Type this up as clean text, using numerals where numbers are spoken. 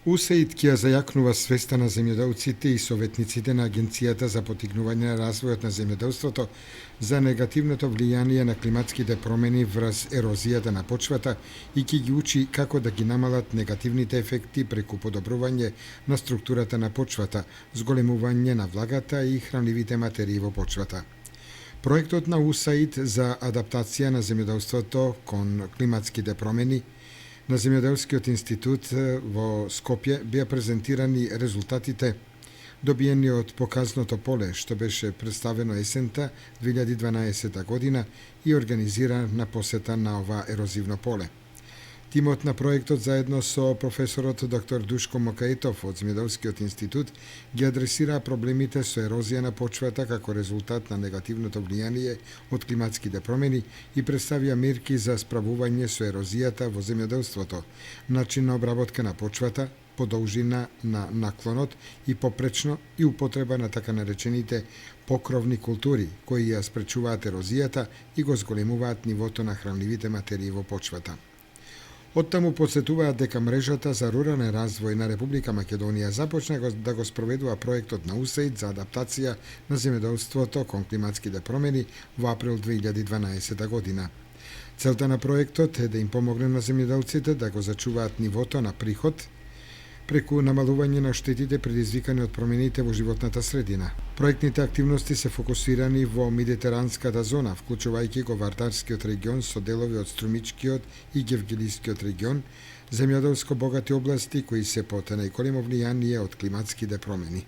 УСАИД ќе ја зајакнува свеста на земјоделците и советниците на Агенцијата за поттикнување на развојот на земјоделството за негативното влијание на климатските промени врз ерозијата на почвата и ќе ги учи како да ги намалат негативните ефекти преку подобрување на структурата на почвата, зголемување на влагата и хранливите материи во почвата. Проектот на УСАИД за адаптација на земјоделството кон климатските промени на Земјоделскиот институт во Скопје беа презентирани резултатите добиени од показното поле, што беше представено есента 2012 година и организирана посета на ова ерозивно поле. Тимот на проектот заедно со професорот доктор Душко Мокаетов од Земјоделскиот институт ги адресираа проблемите со ерозија на почвата како резултат на негативното влијание од климатските промени и представија мерки за справување со ерозијата во земјоделството, начин на обработка на почвата, подолжина на наклонот и попречно и употреба на така наречените покровни култури, кои ја спречуваат ерозијата и го зголемуваат нивото на хранливите материи во почвата. Оттаму подсетуваат дека мрежата за рурален развој на Република Македонија започна да го спроведува проектот на УСАИД за адаптација на земјоделството кон климатските промени во април 2012 година. Целта на проектот е да им помогне на земјоделците да го зачуваат нивото на приход преку намалување на штетите предизвикани од промените во животната средина. Проектните активности се фокусирани во медитеранската зона, вклучувајќи го Вардарскиот регион со делови од Струмичкиот и Гевгелискиот регион, земјоделско богати области кои се под најголемо влијание од климатските промени.